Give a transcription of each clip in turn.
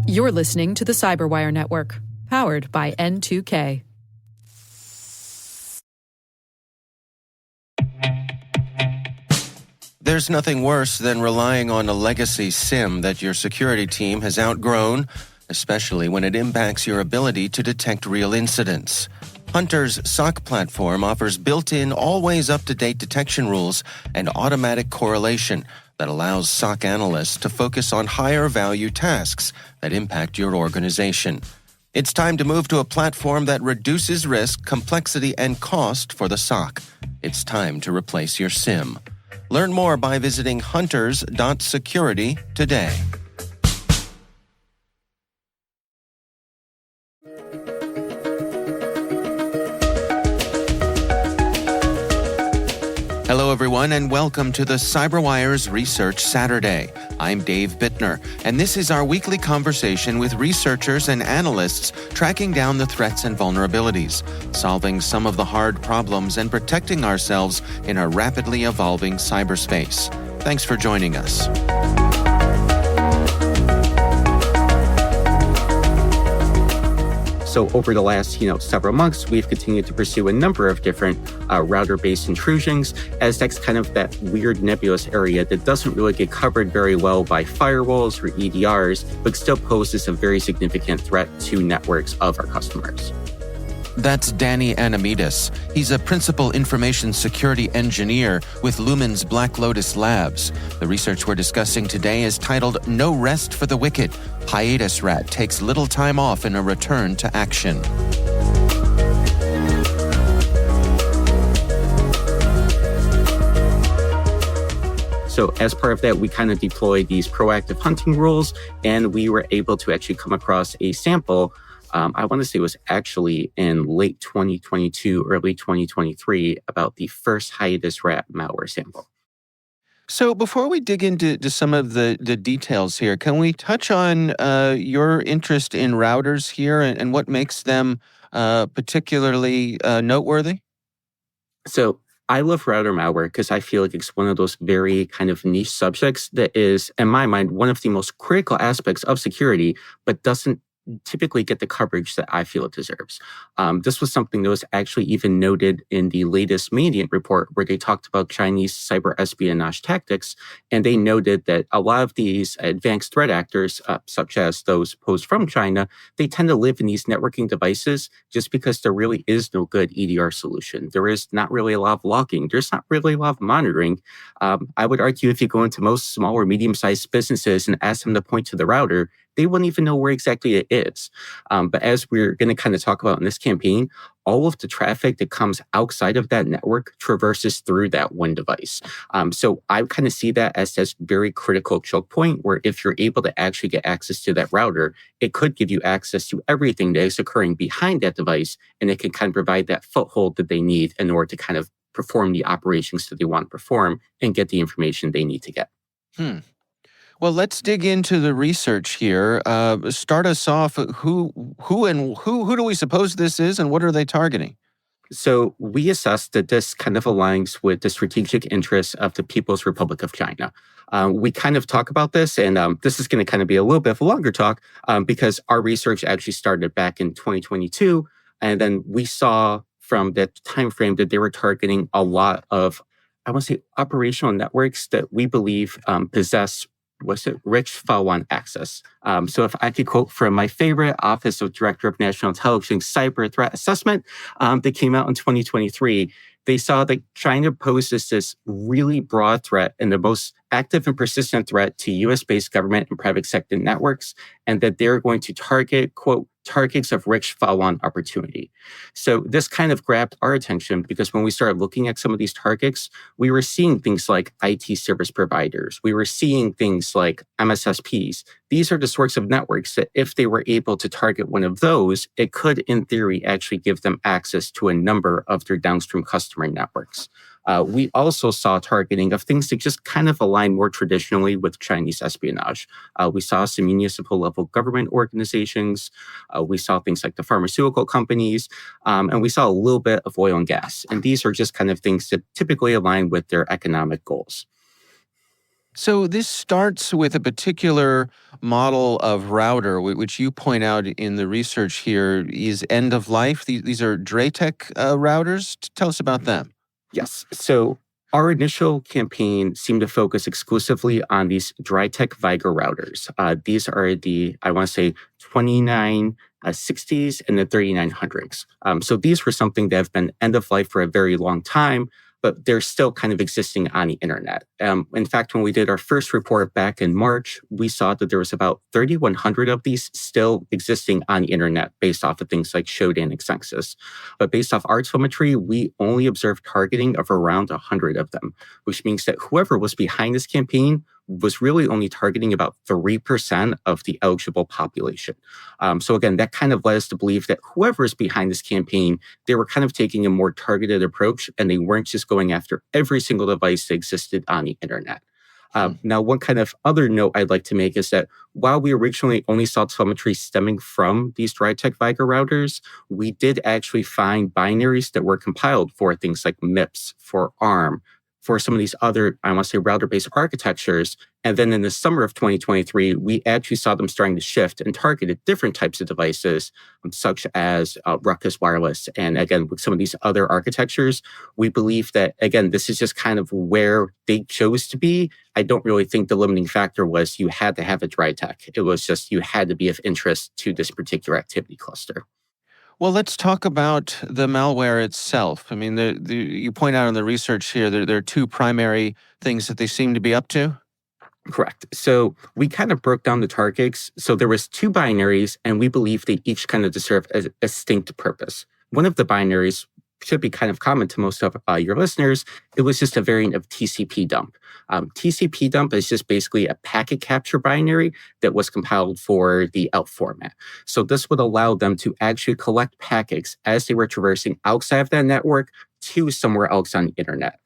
You're listening to the Cyberwire Network, powered by N2K. There's nothing worse than relying on a legacy SIM that your security team has outgrown, especially when it impacts your ability to detect real incidents. Hunter's SOC platform offers built-in, always up-to-date detection rules and automatic correlation that allows SOC analysts to focus on higher-value tasks that impact your organization. It's time to move to a platform that reduces risk, complexity, and cost for the SOC. It's time to replace your SIM. Learn more by visiting hunters.security today. Hello, everyone, and welcome to the CyberWire's Research Saturday. I'm Dave Bittner, and this is our weekly conversation with researchers and analysts tracking down the threats and vulnerabilities, solving some of the hard problems, and protecting ourselves in a rapidly evolving cyberspace. Thanks for joining us. So over the last, several months, we've continued to pursue a number of different router-based intrusions, as that's kind of that weird nebulous area that doesn't really get covered very well by firewalls or EDRs, but still poses a very significant threat to networks of our customers. That's Danny Adamitis. He's a principal information security engineer with Lumen's Black Lotus Labs. The research we're discussing today is titled No Rest for the Wicked. HiatusRAT takes little time off in a return to action. So as part of that, we kind of deployed these proactive hunting rules, and we were able to actually come across a sample. I want to say it was actually in late 2022, early 2023, about the first HiatusRAT malware sample. So before we dig into some of the details here, can we touch on your interest in routers here and what makes them particularly noteworthy? So I love router malware because I feel like it's one of those very kind of niche subjects that is, in my mind, one of the most critical aspects of security, but doesn't typically get the coverage that I feel it deserves. This was something that was actually even noted in the latest Mandiant report, where they talked about Chinese cyber espionage tactics, and they noted that a lot of these advanced threat actors, such as those posed from China, they tend to live in these networking devices just because there really is no good EDR solution. There is not really a lot of logging. There's not really a lot of monitoring. I would argue if you go into most small or medium-sized businesses and ask them to point to the router, they wouldn't even know where exactly it is. But as we're going to kind of talk about in this campaign, all of the traffic that comes outside of that network traverses through that one device. So I kind of see that as this very critical choke point where if you're able to actually get access to that router, it could give you access to everything that is occurring behind that device, and it can kind of provide that foothold that they need in order to kind of perform the operations that they want to perform and get the information they need to get. Well, let's dig into the research here. Start us off. Who do we suppose this is, and what are they targeting? So we assessed that this kind of aligns with the strategic interests of the People's Republic of China. We kind of talk about this, and this is going to kind of be a little bit of a longer talk because our research actually started back in 2022, and then we saw from that time frame that they were targeting a lot of, I want to say, operational networks that we believe possess rich file 1 access. So if I could quote from my favorite Office of Director of National Intelligence Cyber Threat Assessment that came out in 2023, they saw that China poses this really broad threat and the most active and persistent threat to US-based government and private sector networks, and that they're going to target, quote, targets of rich file 1 opportunity. So this kind of grabbed our attention because when we started looking at some of these targets, we were seeing things like IT service providers. We were seeing things like MSSPs. These are the sorts of networks that if they were able to target one of those, it could, in theory, actually give them access to a number of their downstream customer networks. We also saw targeting of things that just kind of align more traditionally with Chinese espionage. We saw some municipal level government organizations. We saw things like the pharmaceutical companies, and we saw a little bit of oil and gas. And these are just kind of things that typically align with their economic goals. So this starts with a particular model of router, which you point out in the research here is end of life. These are Draytech routers. Tell us about them. Yes. So our initial campaign seemed to focus exclusively on these Drytech Viger routers. These are I want to say, 2960s and the 3900s. So these were something that have been end of life for a very long time, but they're still kind of existing on the internet. In fact, when we did our first report back in March, we saw that there was about 3,100 of these still existing on the internet based off of things like Shodan and Census. But based off our telemetry, we only observed targeting of around 100 of them, which means that whoever was behind this campaign was really only targeting about 3% of the eligible population. So again, that kind of led us to believe that whoever is behind this campaign, they were kind of taking a more targeted approach, and they weren't just going after every single device that existed on the internet. Now, one kind of other note I'd like to make is that while we originally only saw telemetry stemming from these Drytech Viger routers, we did actually find binaries that were compiled for things like MIPS, for ARM, for some of these other, I want to say, router-based architectures. And then in the summer of 2023, we actually saw them starting to shift and targeted different types of devices, such as Ruckus Wireless. And again, with some of these other architectures, we believe that, again, this is just kind of where they chose to be. I don't really think the limiting factor was you had to have a Drytech. It was just you had to be of interest to this particular activity cluster. Well, let's talk about the malware itself. I mean, you point out in the research here there are two primary things that they seem to be up to. Correct. So we kind of broke down the targets. So there was two binaries, and we believe they each kind of serve a distinct purpose. One of the binaries should be kind of common to most of your listeners. It was just a variant of TCP dump. TCP dump is just basically a packet capture binary that was compiled for the ELF format. So this would allow them to actually collect packets as they were traversing outside of that network to somewhere else on the internet.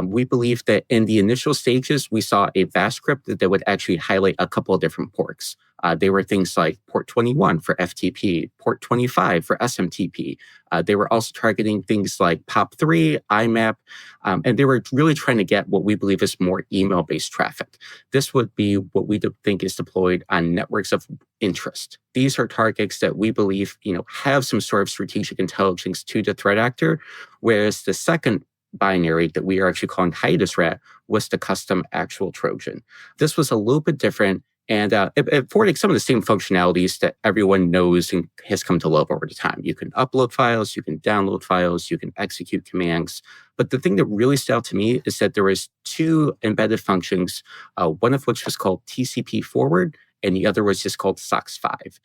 We believe that in the initial stages, we saw a VAST script that would actually highlight a couple of different ports. They were things like port 21 for FTP, port 25 for SMTP. They were also targeting things like POP3, IMAP, and they were really trying to get what we believe is more email-based traffic. This would be what we think is deployed on networks of interest. These are targets that we believe, have some sort of strategic intelligence to the threat actor, whereas the second binary that we are actually calling HiatusRAT was the custom actual Trojan. This was a little bit different, and it afforded some of the same functionalities that everyone knows and has come to love over the time. You can upload files, you can download files, you can execute commands. But the thing that really stood out to me is that there was two embedded functions, one of which was called TCP forward, and the other was just called SOX5.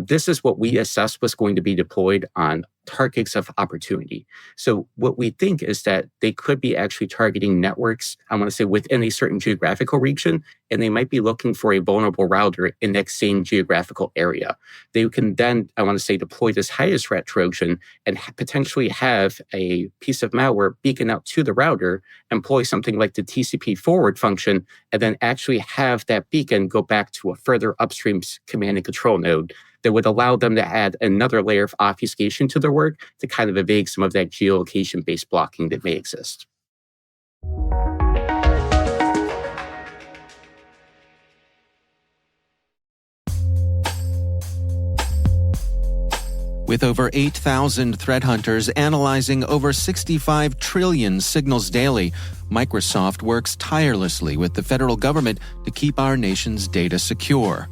This is what we assessed was going to be deployed on targets of opportunity. So what we think is that they could be actually targeting networks, I want to say, within a certain geographical region, and they might be looking for a vulnerable router in that same geographical area. They can then, I want to say, deploy this HiatusRAT Trojan and potentially have a piece of malware beacon out to the router, employ something like the TCP forward function, and then actually have that beacon go back to a further upstream command and control node that would allow them to add another layer of obfuscation to their work to kind of evade some of that geolocation-based blocking that may exist. With over 8,000 threat hunters analyzing over 65 trillion signals daily, Microsoft works tirelessly with the federal government to keep our nation's data secure.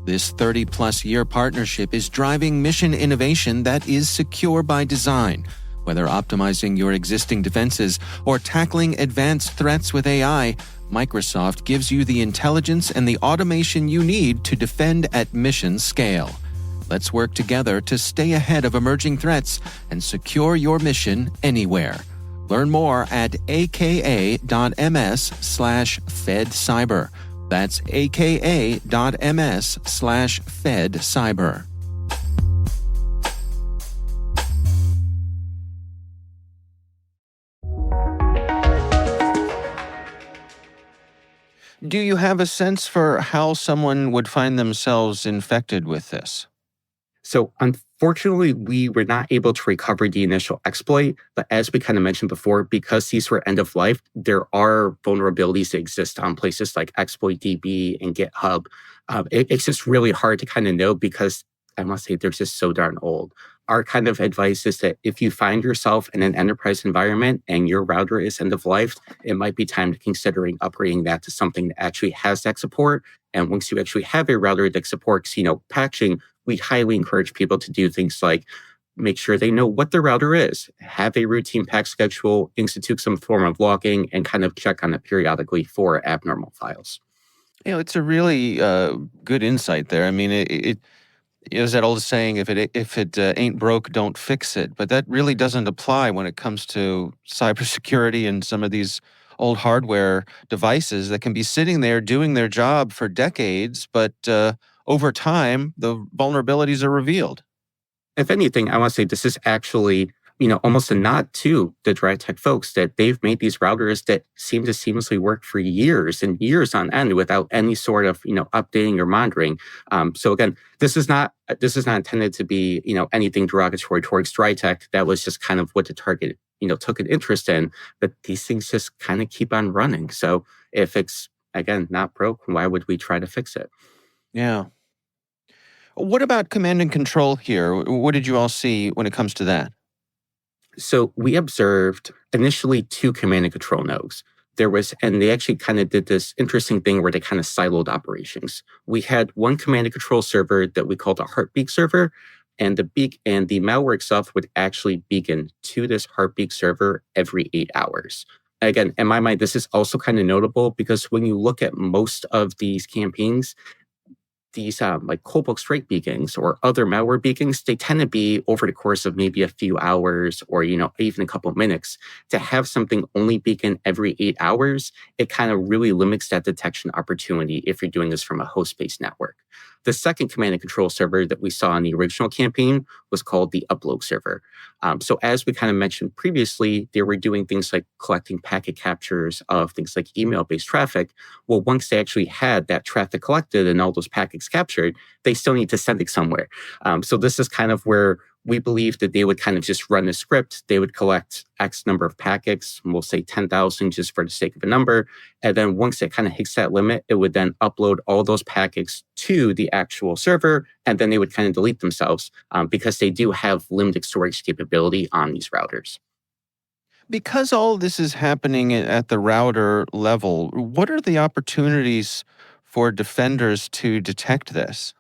This 30-plus year partnership is driving mission innovation that is secure by design. Whether optimizing your existing defenses or tackling advanced threats with AI, Microsoft gives you the intelligence and the automation you need to defend at mission scale. Let's work together to stay ahead of emerging threats and secure your mission anywhere. Learn more at aka.ms/fedcyber. That's aka.ms/fedcyber. Do you have a sense for how someone would find themselves infected with this? So Fortunately, we were not able to recover the initial exploit, but as we kind of mentioned before, because these were end of life, there are vulnerabilities that exist on places like ExploitDB and GitHub. It's just really hard to kind of know because I must say they're just so darn old. Our kind of advice is that if you find yourself in an enterprise environment and your router is end of life, it might be time to considering upgrading that to something that actually has that support. And once you actually have a router that supports, patching, we highly encourage people to do things like make sure they know what the router is, have a routine patch schedule, institute some form of logging, and kind of check on it periodically for abnormal files. It's a really good insight there. I mean, it is that old saying, if it ain't broke, don't fix it. But that really doesn't apply when it comes to cybersecurity and some of these old hardware devices that can be sitting there doing their job for decades, but over time, the vulnerabilities are revealed. If anything, I want to say this is actually, almost a nod to the dry tech folks that they've made these routers that seem to seamlessly work for years and years on end without any sort of, updating or monitoring. So again, this is not intended to be, anything derogatory towards dry tech. That was just kind of what the target, took an interest in. But these things just kind of keep on running. So if it's, again, not broke, why would we try to fix it? Yeah. What about command and control here? What did you all see when it comes to that? So we observed initially 2 command and control nodes. And they actually kind of did this interesting thing where they kind of siloed operations. We had one command and control server that we called a heartbeat server, and the malware itself would actually beacon to this heartbeat server every 8 hours. Again, in my mind, this is also kind of notable because when you look at most of these campaigns, these like Cobalt Strike beacons or other malware beacons, they tend to be over the course of maybe a few hours or, even a couple of minutes. To have something only beacon every 8 hours, it kind of really limits that detection opportunity if you're doing this from a host-based network. The second command and control server that we saw in the original campaign was called the upload server. So as we kind of mentioned previously, they were doing things like collecting packet captures of things like email-based traffic. Well, once they actually had that traffic collected and all those packets captured, they still need to send it somewhere. So this is kind of where we believe that they would kind of just run a script. They would collect X number of packets, and we'll say 10,000 just for the sake of a number. And then once it kind of hits that limit, it would then upload all those packets to the actual server, and then they would kind of delete themselves because they do have limited storage capability on these routers. Because all this is happening at the router level, what are the opportunities for defenders to detect this?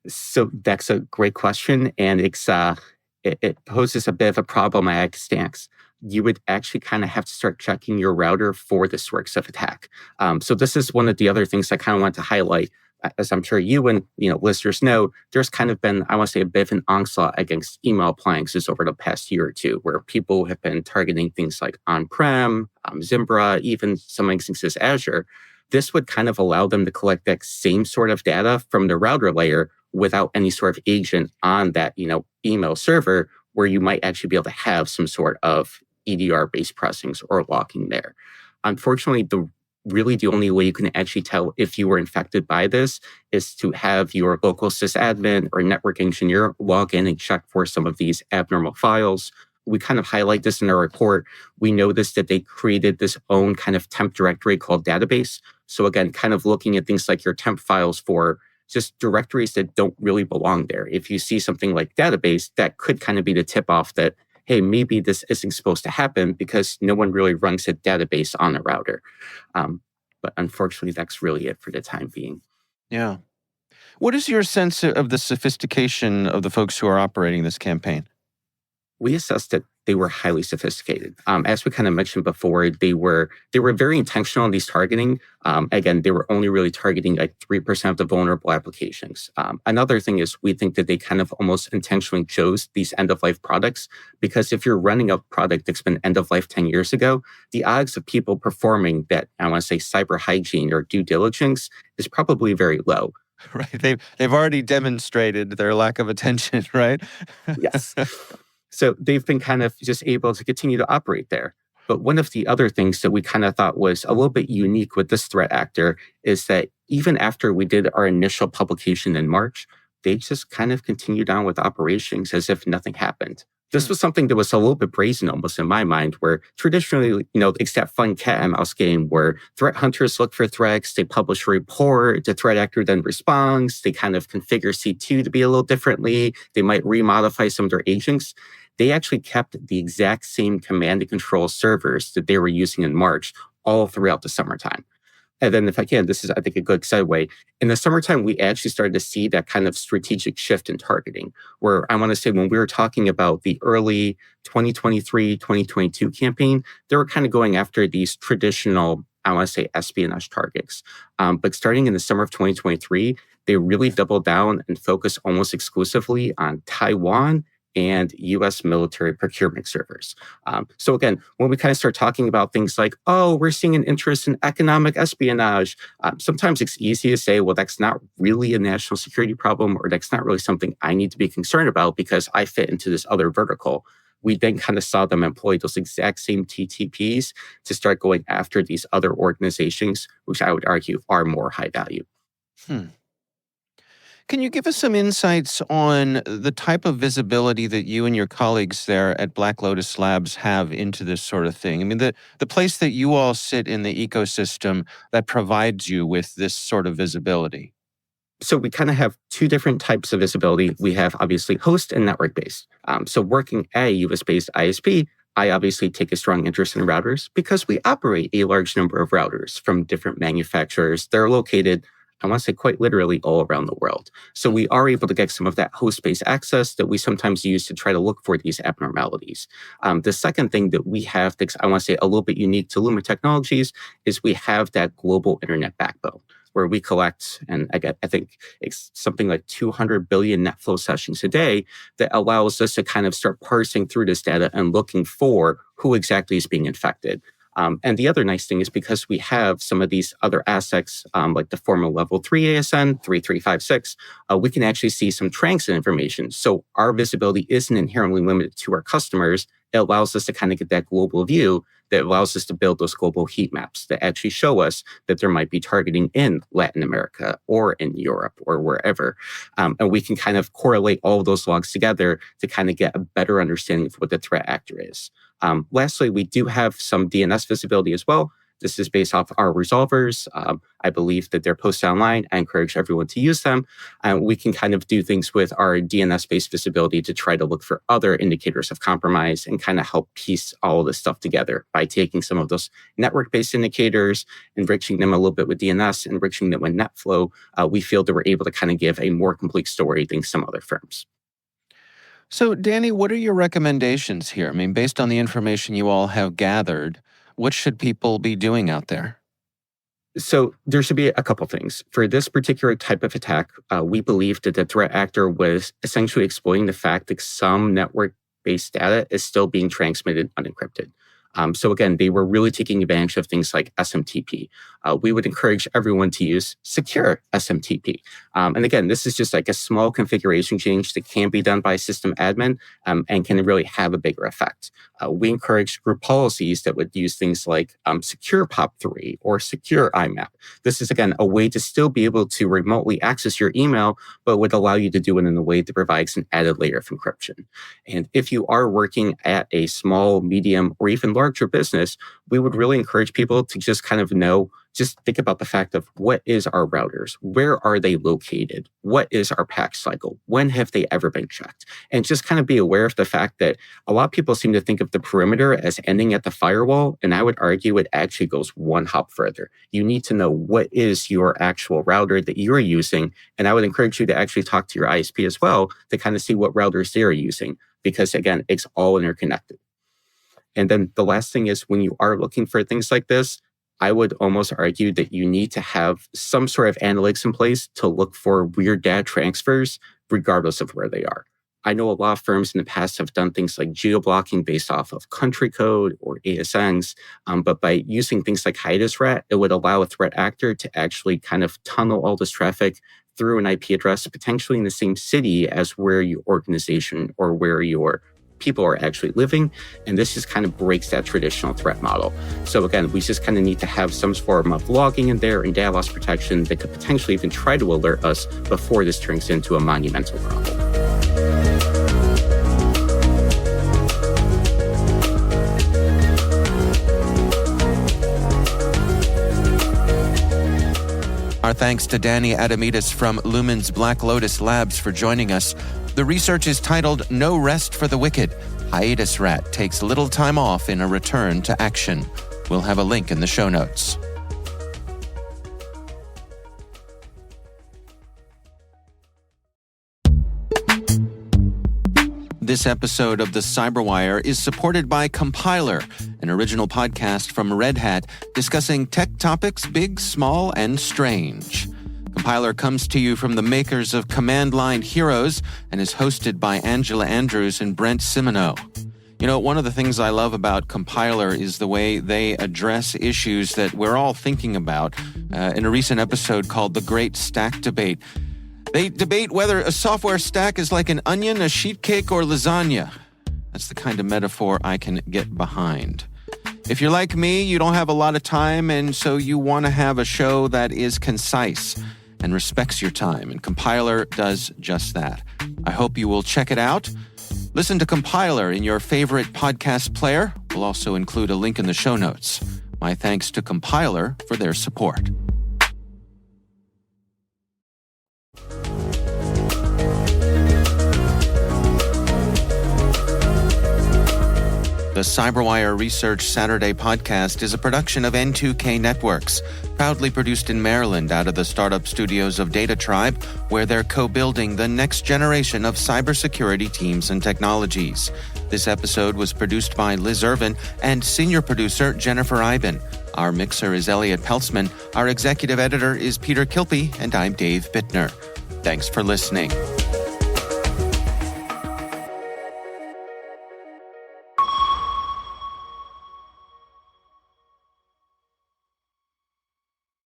So that's a great question, and it poses a bit of a problematic stance. You would actually kind of have to start checking your router for the source of attack. So this is one of the other things I kind of want to highlight. As I'm sure you and listeners know, there's kind of been, I want to say, a bit of an onslaught against email appliances over the past year or two, where people have been targeting things like on-prem, Zimbra, even some instances Azure. This would kind of allow them to collect that same sort of data from the router layer without any sort of agent on that, email server, where you might actually be able to have some sort of EDR-based processing or logging there. Unfortunately, the only way you can actually tell if you were infected by this is to have your local sysadmin or network engineer log in and check for some of these abnormal files. We kind of highlight this in our report. We noticed that they created this own kind of temp directory called database. So again, kind of looking at things like your temp files for just directories that don't really belong there. If you see something like database, that could kind of be the tip off that, hey, maybe this isn't supposed to happen because no one really runs a database on a router. But unfortunately, that's really it for the time being. Yeah. What is your sense of the sophistication of the folks who are operating this campaign? We assessed that they were highly sophisticated. As we kind of mentioned before, they were very intentional in these targeting. Again, they were only really targeting like 3% of the vulnerable applications. Another thing is we think that they kind of almost intentionally chose these end-of-life products because if you're running a product that's been end-of-life 10 years ago, the odds of people performing that, I want to say, cyber hygiene or due diligence is probably very low. Right. They've already demonstrated their lack of attention, right? Yes. So they've been kind of just able to continue to operate there. But one of the other things that we kind of thought was a little bit unique with this threat actor is that even after we did our initial publication in March, they just kind of continued on with operations as if nothing happened. This was something that was a little bit brazen almost in my mind, where traditionally, it's that fun cat and mouse game where threat hunters look for threats, they publish a report, the threat actor then responds, they kind of configure C2 to be a little differently, they might remodify some of their agents. They actually kept the exact same command and control servers that they were using in March all throughout the summertime. And then if I can, this is, I think, a good segue. In the summertime, we actually started to see that kind of strategic shift in targeting, where I want to say when we were talking about the early 2023, 2022 campaign, they were kind of going after these traditional, I want to say, espionage targets. But starting in the summer of 2023, they really doubled down and focused almost exclusively on Taiwan and U.S. military procurement servers. So again, when we kind of start talking about things like, oh, we're seeing an interest in economic espionage, sometimes it's easy to say, well, that's not really a national security problem, or that's not really something I need to be concerned about because I fit into this other vertical. We then kind of saw them employ those exact same TTPs to start going after these other organizations, which I would argue are more high value. Can you give us some insights on the type of visibility that you and your colleagues there at Black Lotus Labs have into this sort of thing? I mean, the place that you all sit in the ecosystem that provides you with this sort of visibility. So we kind of have two different types of visibility. We have obviously host and network-based. So working at a US-based ISP, I obviously take a strong interest in routers because we operate a large number of routers from different manufacturers. They're located, I want to say, quite literally all around the world. So we are able to get some of that host-based access that we sometimes use to try to look for these abnormalities. The second thing that we have that's, I want to say, a little bit unique to Lumen Technologies is we have that global internet backbone where we collect, and I think it's something like 200 billion net flow sessions a day that allows us to kind of start parsing through this data and looking for who exactly is being infected. And the other nice thing is because we have some of these other assets, like the formal level 3 ASN, 3356, we can actually see some transit information. So our visibility isn't inherently limited to our customers. It allows us to kind of get that global view that allows us to build those global heat maps that actually show us that there might be targeting in Latin America or in Europe or wherever. And we can kind of correlate all of those logs together to kind of get a better understanding of what the threat actor is. Lastly, we do have some DNS visibility as well. This is based off our resolvers. I believe that they're posted online. I encourage everyone to use them. We can kind of do things with our DNS-based visibility to try to look for other indicators of compromise and kind of help piece all of this stuff together by taking some of those network-based indicators, enriching them a little bit with DNS, enriching them with NetFlow. We feel that we're able to kind of give a more complete story than some other firms. So, Danny, what are your recommendations here? I mean, based on the information you all have gathered, what should people be doing out there? So there should be a couple things. For this particular type of attack, we believe that the threat actor was essentially exploiting the fact that some network-based data is still being transmitted unencrypted. So again, they were really taking advantage of things like SMTP. We would encourage everyone to use secure SMTP. And again, this is just like a small configuration change that can be done by a system admin and can really have a bigger effect. We encourage group policies that would use things like secure POP3 or secure IMAP. This is, again, a way to still be able to remotely access your email, but would allow you to do it in a way that provides an added layer of encryption. And if you are working at a small, medium, or even larger business, we would really encourage people to just kind of just think about the fact of what is our routers? Where are they located? What is our patch cycle? When have they ever been checked? And just kind of be aware of the fact that a lot of people seem to think of the perimeter as ending at the firewall. And I would argue it actually goes one hop further. You need to know what is your actual router that you're using. And I would encourage you to actually talk to your ISP as well to kind of see what routers they're using. Because again, it's all interconnected. And then the last thing is when you are looking for things like this, I would almost argue that you need to have some sort of analytics in place to look for weird data transfers, regardless of where they are. I know a lot of firms in the past have done things like geo-blocking based off of country code or ASNs, but by using things like HiatusRAT, it would allow a threat actor to actually kind of tunnel all this traffic through an IP address, potentially in the same city as where your organization or where your people are actually living. And this just kind of breaks that traditional threat model. So again, we just kind of need to have some form of logging in there and data loss protection that could potentially even try to alert us before this turns into a monumental problem. Our thanks to Danny Adamitis from Lumen's Black Lotus Labs for joining us. The research is titled No Rest for the Wicked. HiatusRAT takes little time off in a return to action. We'll have a link in the show notes. This episode of The Cyberwire is supported by Compiler, an original podcast from Red Hat discussing tech topics big, small, and strange. Compiler comes to you from the makers of Command Line Heroes and is hosted by Angela Andrews and Brent Simoneau. You know, one of the things I love about Compiler is the way they address issues that we're all thinking about. In a recent episode called The Great Stack Debate, they debate whether a software stack is like an onion, a sheet cake, or lasagna. That's the kind of metaphor I can get behind. If you're like me, you don't have a lot of time, and so you want to have a show that is concise and respects your time, and Compiler does just that. I hope you will check it out. Listen to Compiler in your favorite podcast player. We'll also include a link in the show notes. My thanks to Compiler for their support. The Cyberwire Research Saturday podcast is a production of N2K Networks, proudly produced in Maryland out of the startup studios of Data Tribe, where they're co-building the next generation of cybersecurity teams and technologies. This episode was produced by Liz Irvin and senior producer Jennifer Iben. Our mixer is Elliot Peltzman. Our executive editor is Peter Kilpie, and I'm Dave Bittner. Thanks for listening.